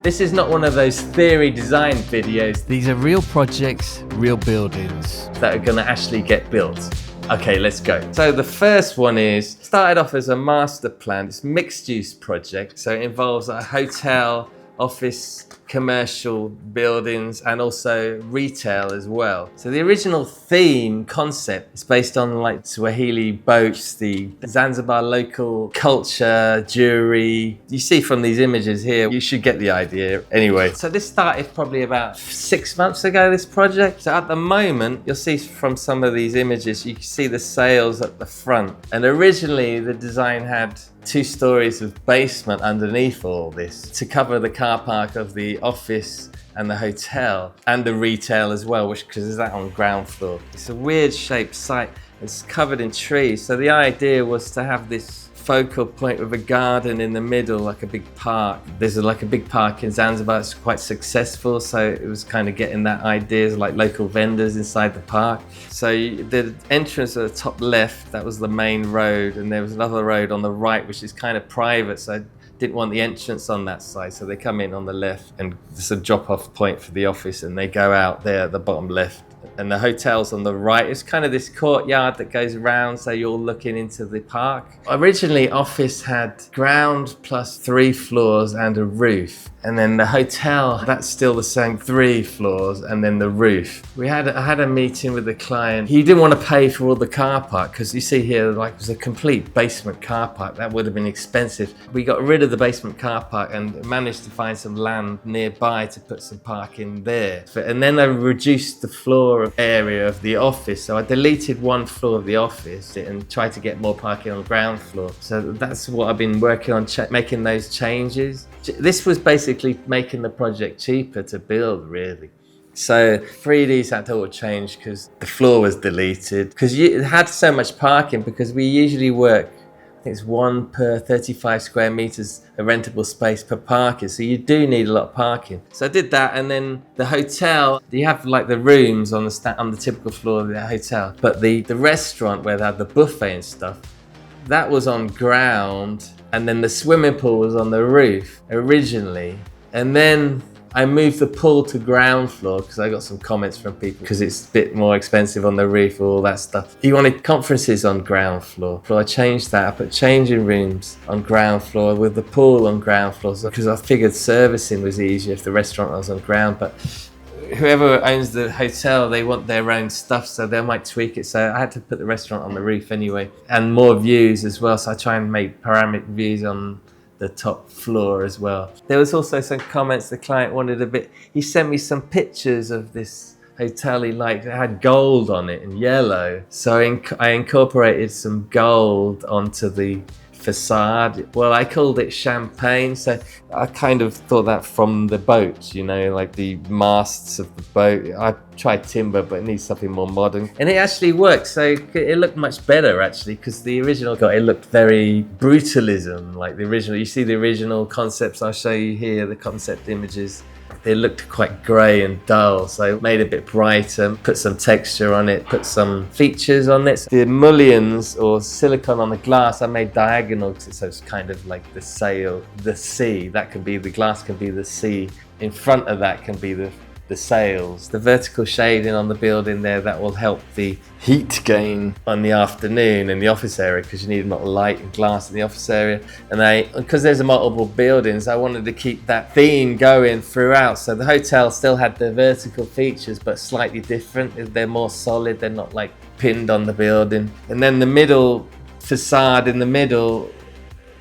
This is not one of those theory design videos These are real projects, real buildings. that are gonna actually get built. Okay, let's go. So the first one started off as a master plan. It's a mixed use project. So it involves a hotel, office, commercial buildings, and also retail as well. So the original theme concept is based on like Swahili boats, the Zanzibar local culture, jewelry. You see from these images here, you should get the idea. Anyway, so this started probably about 6 months ago, this project. So at the moment, you'll see from some of these images, you can see the sails at the front. And originally the design had 2 stories of basement underneath all this to cover the car park of the office and the hotel and the retail as well, because is that on ground floor. It's a weird shaped site. It's covered in trees. So the idea was to have this focal point with a garden in the middle, like a big park. There's like a big park in Zanzibar. It's quite successful, so it was kind of getting that ideas like local vendors inside the park. So the entrance at the top left, that was the main road, and there was another road on the right which is kind of private, so I didn't want the entrance on that side, so they come in on the left, and it's a drop-off point for the office, and they go out there at the bottom left. And the hotel's on the right. It's kind of this courtyard that goes around, so you're looking into the park. Originally, office had ground plus 3 floors and a roof. And then the hotel, that's still the same, 3 floors and then the roof. I had a meeting with the client. He didn't want to pay for all the car park, because you see here, like, it was a complete basement car park. That would have been expensive. We got rid of the basement car park and managed to find some land nearby to put some parking there. And then I reduced the floor area of the office. So I deleted 1 floor of the office and tried to get more parking on the ground floor. So that's what I've been working on, making those changes. This was basically making the project cheaper to build, really. So 3Ds had to all change because the floor was deleted, because it had so much parking, because we usually work, I think it's 1 per 35 square meters of rentable space per parking. So you do need a lot of parking. So I did that. And then the hotel, you have like the rooms on the typical floor of the hotel, but the restaurant where they had the buffet and stuff, that was on ground. And then the swimming pool was on the roof originally. And then I moved the pool to ground floor because I got some comments from people because it's a bit more expensive on the roof, all that stuff. He wanted conferences on ground floor. So I changed that. I put changing rooms on ground floor with the pool on ground floor, because I figured servicing was easier if the restaurant was on ground. But whoever owns the hotel, they want their own stuff, so they might tweak it. So I had to put the restaurant on the roof anyway, and more views as well. So I try and make panoramic views on the top floor as well. There was also some comments the client wanted he sent me some pictures of this hotel he liked. It had gold on it and yellow. So I incorporated some gold onto the facade. Well, I called it champagne, so I kind of thought that from the boat, like the masts of the boat. I tried timber, but it needs something more modern, and it actually worked. So it looked much better actually, because the original it looked very brutalism, like the original. You see the original concepts I'll show you here, the concept images. They looked quite grey and dull, so I made it a bit brighter, put some texture on it, put some features on it. The mullions or silicone on the glass I made diagonal, so it's kind of like the sail, the sea. That can be, the glass can be the sea. In front of that can be the sails. The vertical shading on the building there, that will help the heat gain on the afternoon in the office area, because you need a lot of light and glass in the office area. And because there's multiple buildings, I wanted to keep that theme going throughout. So the hotel still had the vertical features, but slightly different. They're more solid, they're not like pinned on the building. And then the middle facade in the middle,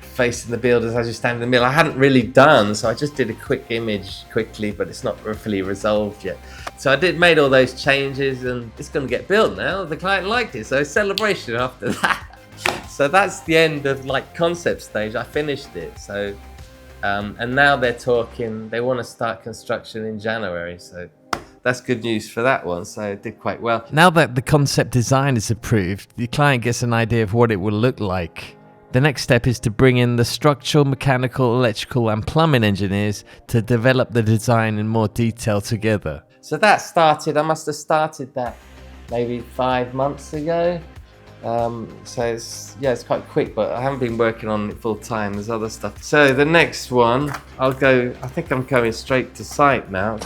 facing the buildings as you stand in the middle, I hadn't really done, so I just did a quick image quickly, but it's not fully resolved yet. So I made all those changes, and it's going to get built now. The client liked it, so celebration after that. So that's the end of like concept stage. I finished it. So and now they're talking, they want to start construction in January, so that's good news for that one. So it did quite well. Now that the concept design is approved, the client gets an idea of what it will look like. The next step is to bring in the structural, mechanical, electrical and plumbing engineers to develop the design in more detail together. So that started, I must have started that maybe 5 months ago. So it's quite quick, but I haven't been working on it full time. There's other stuff. So the next one, I think I'm going straight to site now.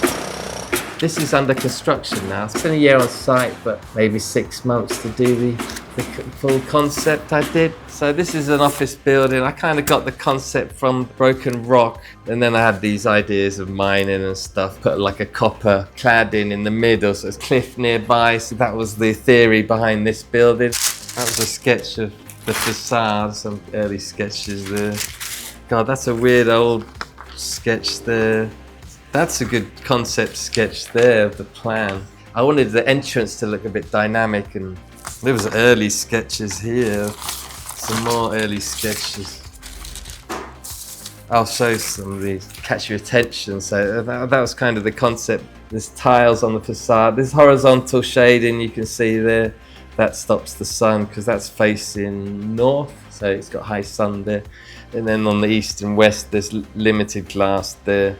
This is under construction now. It's been a year on site, but maybe 6 months to do the full concept I did. So this is an office building. I kind of got the concept from broken rock, and then I had these ideas of mining and stuff. Put like a copper cladding in the middle, so it's cliff nearby. So that was the theory behind this building. That was a sketch of the facade, some early sketches there. God, that's a weird old sketch there. That's a good concept sketch there of the plan. I wanted the entrance to look a bit dynamic, and there was early sketches here. Some more early sketches. I'll show some of these, catch your attention. So that was kind of the concept. There's tiles on the facade. There's horizontal shading you can see there. That stops the sun because that's facing north, so it's got high sun there. And then on the east and west, there's limited glass there.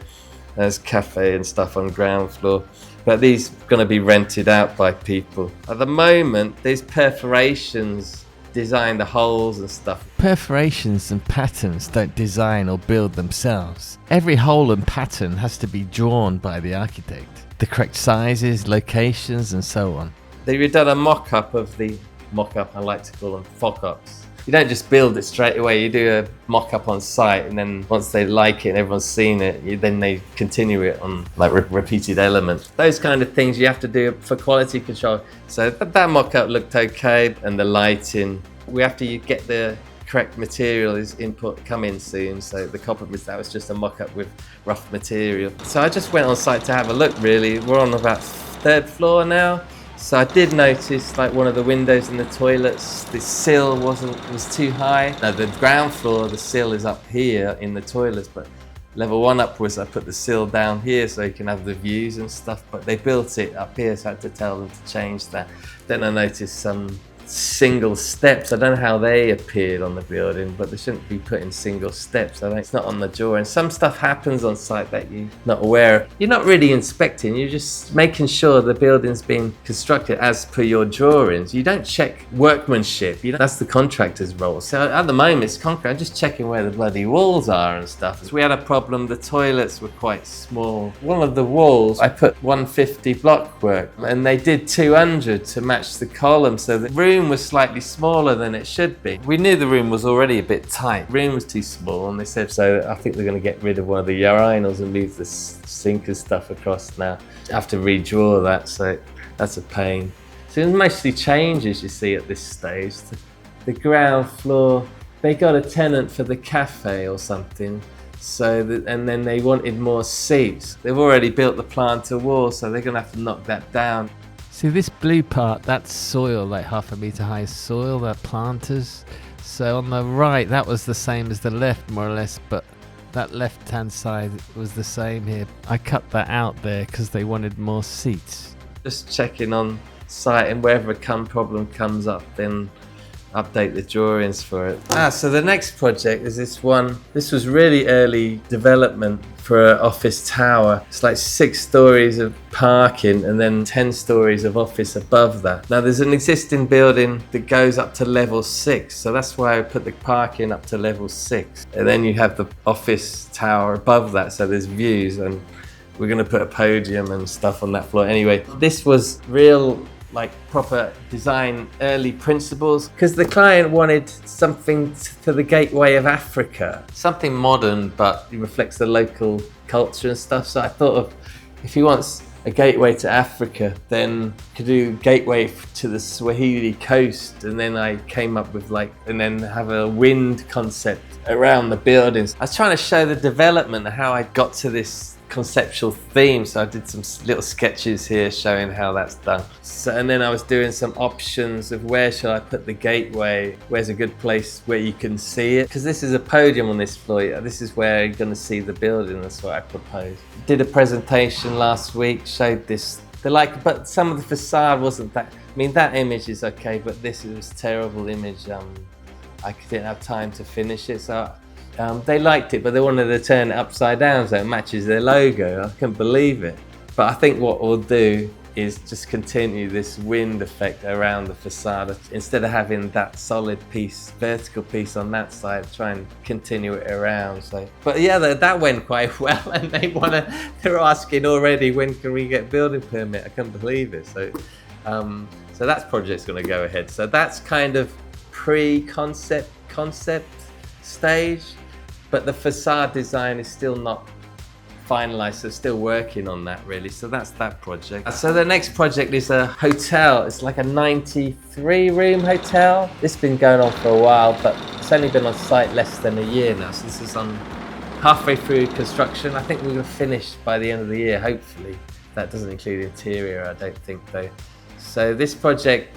There's cafe and stuff on ground floor. But these are going to be rented out by people. At the moment, there's perforations, design the holes and stuff. Perforations and patterns don't design or build themselves. Every hole and pattern has to be drawn by the architect. The correct sizes, locations, and so on. They've done a mock-up of the mock-up, I like to call them fock-ups. You don't just build it straight away, you do a mock-up on site, and then once they like it and everyone's seen it, then they continue it on like repeated elements. Those kind of things you have to do for quality control. So that mock-up looked okay, and the lighting. We have to get the correct material is input come in soon, so the copper, that was just a mock-up with rough material. So I just went on site to have a look really. We're on about 3rd floor now. So I did notice like one of the windows in the toilets, the sill was too high. No, the ground floor, the sill is up here in the toilets, but level 1 upwards I put the sill down here so you can have the views and stuff, but they built it up here, so I had to tell them to change that. Then I noticed some single steps. I don't know how they appeared on the building, but they shouldn't be putting single steps. I think it's not on the drawing. Some stuff happens on site that you're not aware of. You're not really inspecting, you're just making sure the building's been constructed as per your drawings. You don't check workmanship, that's the contractor's role. So at the moment it's concrete, I'm just checking where the bloody walls are and stuff. So we had a problem, the toilets were quite small. One of the walls, I put 150 block work, and they did 200 to match the column, so the room was slightly smaller than it should be. We knew the room was already a bit tight. The room was too small, and they said, so I think they're going to get rid of one of the urinals and move the sink and stuff across now. I have to redraw that, so that's a pain. So there's mostly changes you see at this stage. The ground floor, they got a tenant for the cafe or something, and then they wanted more seats. They've already built the planter wall, so they're going to have to knock that down. See this blue part, that's soil, like 1/2 meter high soil, they're planters. So on the right, that was the same as the left, more or less, but that left hand side was the same here. I cut that out there because they wanted more seats. Just checking on site, and wherever a problem comes up, then update the drawings for it. So the next project is this one. This was really early development for an office tower. It's like 6 stories of parking and then 10 stories of office above that. Now there's an existing building that goes up to level 6, so that's why I put the parking up to level 6. And then you have the office tower above that, so there's views, and we're going to put a podium and stuff on that floor. Anyway, this was real like proper design early principles, because the client wanted something for the gateway of Africa, something modern but it reflects the local culture and stuff. So I thought of, if he wants a gateway to Africa, then could do gateway to the Swahili coast, and then I came up with and then have a wind concept around the buildings. I was trying to show the development, how I got to this conceptual theme, so I did some little sketches here showing how that's done. And then I was doing some options of where shall I put the gateway, where's a good place where you can see it, because this is a podium on this floor. This is where you're going to see the building. That's what I proposed. Did a presentation last week, showed this. But some of the facade wasn't that. I mean, that image is okay, but this is a terrible image. I didn't have time to finish it, so they liked it, but they wanted to turn it upside down so it matches their logo. I couldn't believe it. But I think what we'll do is just continue this wind effect around the facade. Instead of having that solid piece, vertical piece on that side, try and continue it around. So, but yeah, that went quite well, and they're asking already, when can we get building permit? I can't believe it. So that project's going to go ahead. So that's kind of pre-concept stage, but the facade design is still not finalized, so still working on that really. So that's that project. So the next project is a hotel. It's like a 93-room hotel. This has been going on for a while, but it's only been on site less than a year now. So this is on halfway through construction. I think we're going to finish by the end of the year, hopefully. That doesn't include interior, I don't think though. So this project,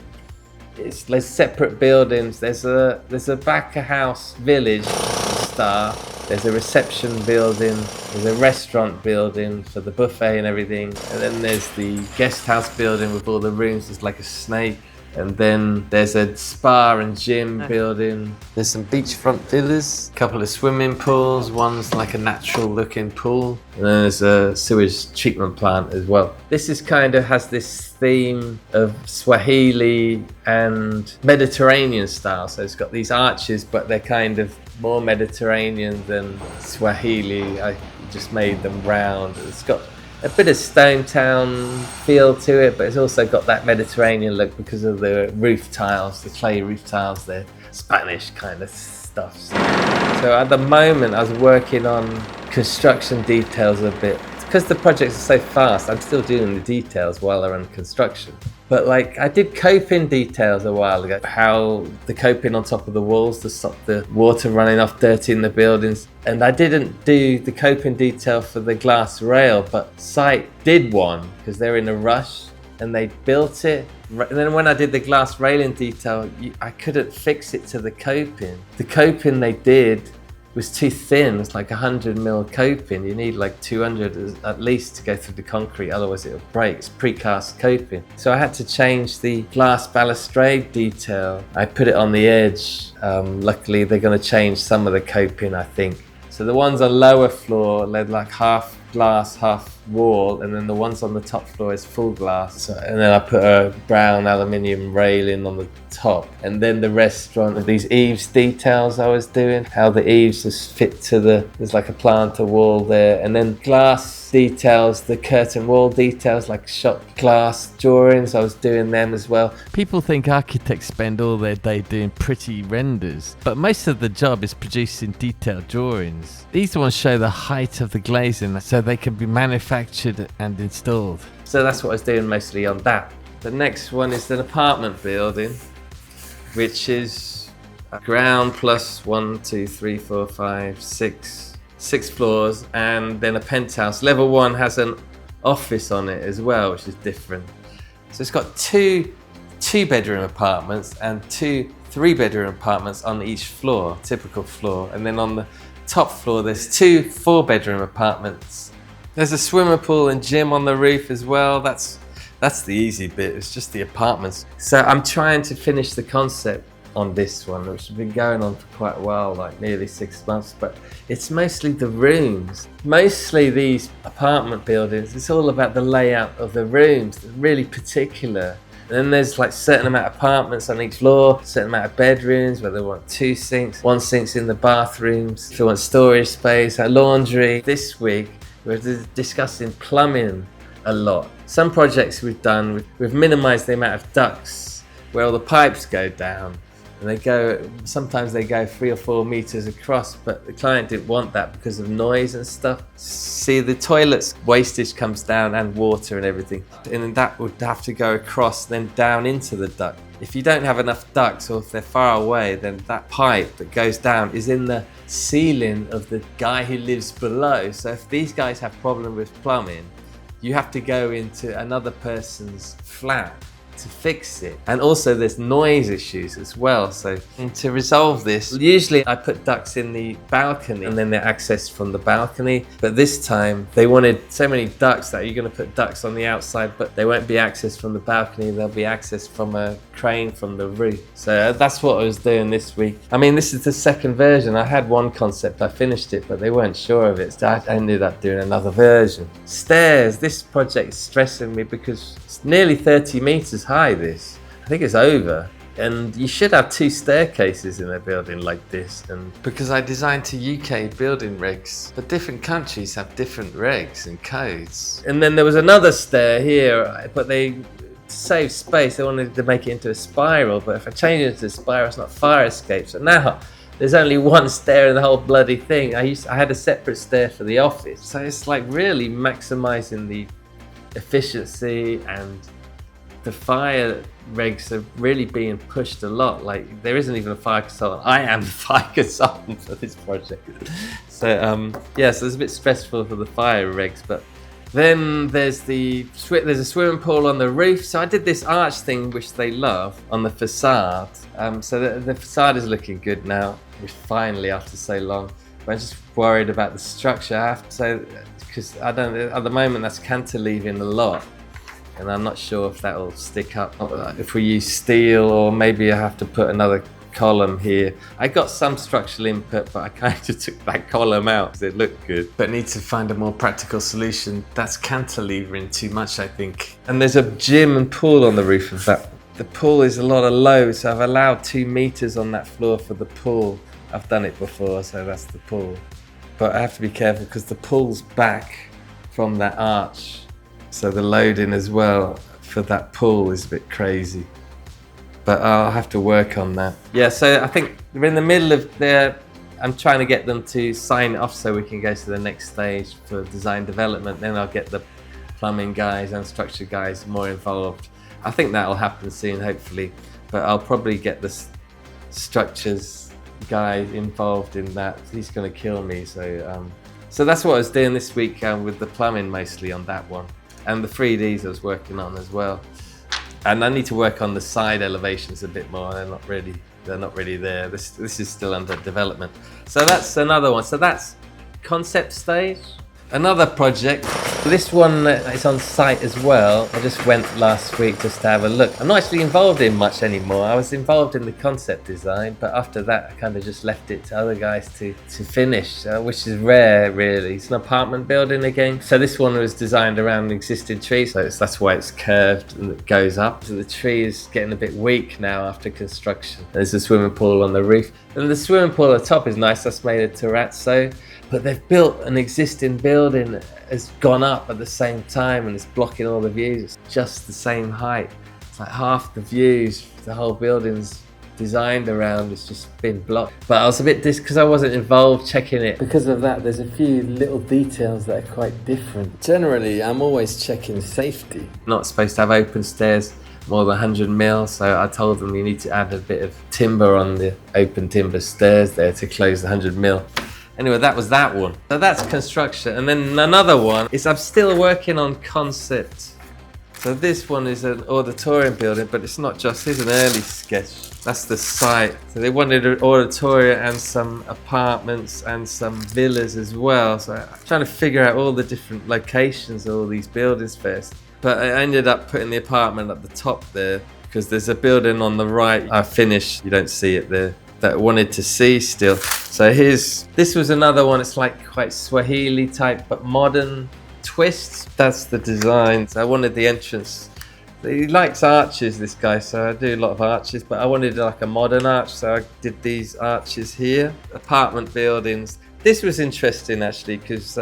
there's separate buildings. There's a back of house village star. There's a reception building, there's a restaurant building for the buffet and everything, and then there's the guest house building with all the rooms. It's like a snake. And then there's a spa and gym building. There's some beachfront villas, a couple of swimming pools, one's like a natural looking pool. And then there's a sewage treatment plant as well. This is kind of has this theme of Swahili and Mediterranean style. So it's got these arches, but they're kind of more Mediterranean than Swahili. I just made them round. It's got a bit of Stone Town feel to it, but it's also got that Mediterranean look because of the roof tiles, the clay roof tiles. They're Spanish kind of stuff. So at the moment I was working on construction details a bit. Because the projects are so fast, I'm still doing the details while they're under construction. But like, I did coping details a while ago, how the coping on top of the walls to stop the water running off, dirty in the buildings. And I didn't do the coping detail for the glass rail, but site did one because they're in a rush and they built it. And then when I did the glass railing detail, I couldn't fix it to the coping. The coping they did was too thin. It's like 100mm coping. You need like 200 at least to go through the concrete, otherwise it'll break. It's precast coping. So I had to change the glass balustrade detail. I put it on the edge. Luckily they're going to change some of the coping, I think. So the ones on lower floor, they're like half glass, half wall, and then the ones on the top floor is full glass. So, and then I put a brown aluminium railing on the top. And then the restaurant, these eaves details I was doing, how the eaves just fit to there's like a planter wall there. And then glass details, the curtain wall details, like shot glass drawings, I was doing them as well. People think architects spend all their day doing pretty renders, but most of the job is producing detailed drawings. These ones show the height of the glazing so they can be manufactured and installed. So that's what I was doing mostly on that. The next one is an apartment building, which is ground plus 1, 2, 3, 4, 5, 6 floors, and then a penthouse. Level 1 has an office on it as well, which is different. So it's got two 2-bedroom apartments and 2 3-bedroom apartments on each floor, typical floor. And then on the top floor there's 2 4-bedroom apartments. There's a swimming pool and gym on the roof as well. That's the easy bit, it's just the apartments. So I'm trying to finish the concept on this one, which has been going on for quite a while, like nearly 6 months, but it's mostly the rooms. Mostly these apartment buildings, it's all about the layout of the rooms, they're really particular. And then there's like certain amount of apartments on each floor, certain amount of bedrooms, where they want 2 sinks, 1 sink's in the bathrooms, if you want storage space, a laundry. This week we're discussing plumbing a lot. Some projects we've done, we've minimized the amount of ducts where all the pipes go down. And sometimes they go 3 or 4 meters across, but the client didn't want that because of noise and stuff. See, the toilets wastage comes down and water and everything. And that would have to go across, then down into the duct. If you don't have enough ducts, or if they're far away, then that pipe that goes down is in the ceiling of the guy who lives below. So if these guys have problem with plumbing, you have to go into another person's flat to fix it. And also there's noise issues as well. So to resolve this, usually I put ducts in the balcony and then they're accessed from the balcony. But this time they wanted so many ducts that you're going to put ducts on the outside, but they won't be accessed from the balcony. They'll be accessed from a crane from the roof. So that's what I was doing this week. I mean, this is the second version. I had one concept, I finished it, but they weren't sure of it. So I ended up doing another version. Stairs, this project is stressing me because it's nearly 30 meters high, this. I think it's over. And you should have 2 staircases in a building like this. And because I designed to UK building regs, but different countries have different regs and codes. And then there was another stair here, but to save space, they wanted to make it into a spiral. But if I change it into a spiral, it's not fire escape. So now there's only one stair in the whole bloody thing. I had a separate stair for the office. So it's like really maximizing the efficiency, and the fire regs are really being pushed a lot. Like, there isn't even a fire consultant. I am the fire consultant for this project. So yeah, so it's a bit stressful for the fire regs. But then there's a swimming pool on the roof. So I did this arch thing which they love on the facade. So the facade is looking good now, finally, after so long. But I'm just worried about the structure. I have to say, because I don't, at the moment that's cantilevering a lot, and I'm not sure if that'll stick up. If we use steel, or maybe I have to put another column here. I got some structural input, but I kind of took that column out because it looked good. But need to find a more practical solution. That's cantilevering too much, I think. And there's a gym and pool on the roof of that. The pool is a lot of load, so I've allowed 2 meters on that floor for the pool. I've done it before, so that's the pool. But I have to be careful because the pool's back from that arch. So the loading as well for that pool is a bit crazy. But I'll have to work on that. Yeah, so I think we're in the middle of I'm trying to get them to sign it off so we can go to the next stage for design development. Then I'll get the plumbing guys and structure guys more involved. I think that'll happen soon, hopefully. But I'll probably get the structures guy involved in that. He's going to kill me. So that's what I was doing this week with the plumbing, mostly on that one. And the 3Ds I was working on as well. And I need to work on the side elevations a bit more. They're not really there. This is still under development. So that's another one. So that's concept stage. Another project. This one is on site as well. I just went last week just to have a look. I'm not actually involved in much anymore. I was involved in the concept design, but after that I kind of just left it to other guys to finish, which is rare really. It's an apartment building again. So this one was designed around an existing tree, so that's why it's curved and it goes up. So the tree is getting a bit weak now after construction. There's a swimming pool on the roof. And the swimming pool at the top is nice. That's made of terrazzo. But they've built an existing building, has gone up at the same time, and it's blocking all the views. It's just the same height. It's like half the views the whole building's designed around has just been blocked. But I was a bit because I wasn't involved checking it. Because of that, there's a few little details that are quite different. Generally, I'm always checking safety. Not supposed to have open stairs more than 100 mil, so I told them you need to add a bit of timber on the open timber stairs there to close the 100 mil. Anyway, that was that one. So that's construction. And then another one is I'm still working on concept. So this one is an auditorium building, but it's not just, here's an early sketch. That's the site. So they wanted an auditorium and some apartments and some villas as well. So I'm trying to figure out all the different locations of all these buildings first. But I ended up putting the apartment at the top there because there's a building on the right. I finished, you don't see it there, that I wanted to see still. So this was another one. It's like quite Swahili type, but modern twist. That's the design. So I wanted the entrance. He likes arches, this guy, so I do a lot of arches, but I wanted like a modern arch, so I did these arches here. Apartment buildings. This was interesting actually, because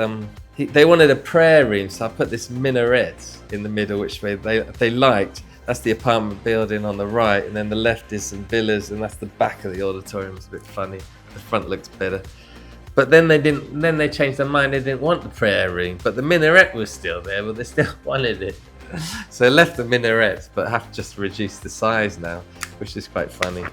they wanted a prayer room, so I put this minaret in the middle, which they liked. That's the apartment building on the right, and then the left is some villas, and that's the back of the auditorium. It's a bit funny. The front looks better. But then they changed their mind. They didn't want the prayer room, but the minaret was still there, but they still wanted it. So I left the minaret, but have just reduced the size now, which is quite funny.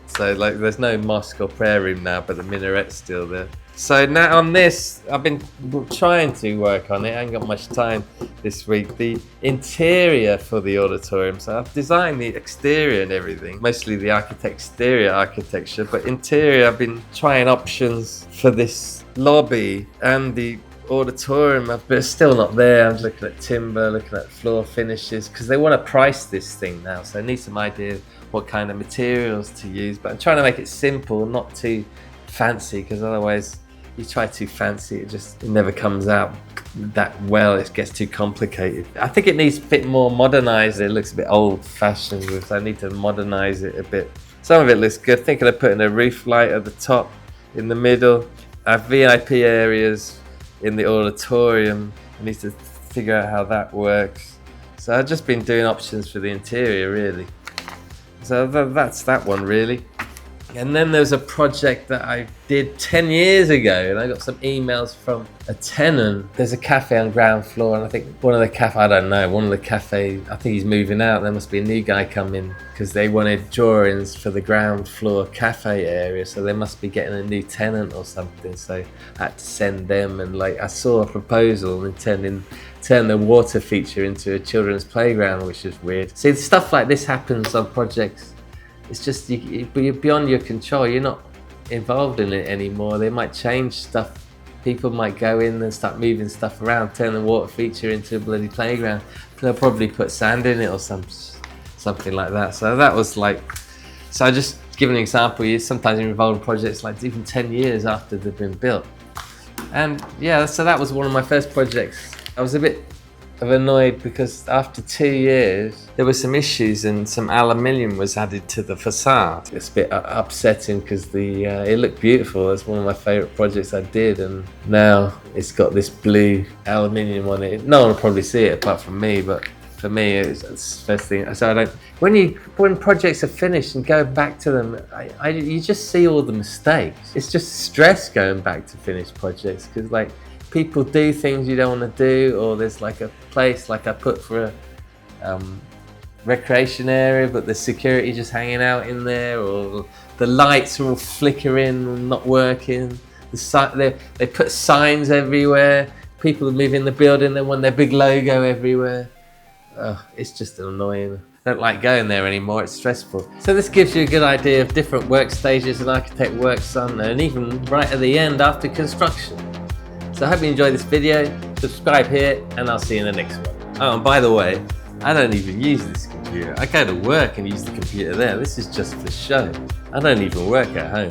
So like, there's no mosque or prayer room now, but the minaret's still there. So now on this, I've been trying to work on it. I ain't got much time this week. The interior for the auditorium. So I've designed the exterior and everything, mostly the exterior architecture, but interior, I've been trying options for this lobby and the auditorium, but it's still not there. I'm looking at timber, looking at floor finishes, because they want to price this thing now. So I need some idea of what kind of materials to use, but I'm trying to make it simple, not too fancy, because otherwise you try too fancy, it never comes out that well. It gets too complicated. I think it needs a bit more modernized. It looks a bit old fashioned, so I need to modernize it a bit. Some of it looks good. Thinking of putting a roof light at the top, in the middle. I have VIP areas in the auditorium. I need to figure out how that works. So I've just been doing options for the interior, really. So that's that one, really. And then there's a project that I did 10 years ago, and I got some emails from a tenant. There's a cafe on ground floor, and I think one of the cafe, I think he's moving out. There must be a new guy coming, because they wanted drawings for the ground floor cafe area, so they must be getting a new tenant or something. So I had to send them, and I saw a proposal and turn the water feature into a children's playground, which is weird. See, stuff like this happens on projects. It's just you're beyond your control. You're not involved in it anymore. They might change stuff. People might go in and start moving stuff around, turn the water feature into a bloody playground. They'll probably put sand in it or something like that. So that was so I just give an example. You sometimes you're involved in projects even 10 years after they've been built. And yeah, so that was one of my first projects. I was a bit annoyed because after 2 years there were some issues and some aluminium was added to the facade. It's a bit upsetting because it looked beautiful. It's one of my favourite projects I did, and now it's got this blue aluminium on it. No one will probably see it apart from me, but for me it's the first thing. So when projects are finished and go back to them, you just see all the mistakes. It's just stress going back to finished projects, because people do things you don't want to do, or there's a place I put for a recreation area, but the security just hanging out in there, or the lights are all flickering and not working. They put signs everywhere. People are moving the building, they want their big logo everywhere. It's just annoying. I don't like going there anymore, it's stressful. So this gives you a good idea of different work stages an architect works on, and even right at the end after construction. So I hope you enjoyed this video. Subscribe here, and I'll see you in the next one. Oh, and by the way, I don't even use this computer. I go to work and use the computer there. This is just for show. I don't even work at home.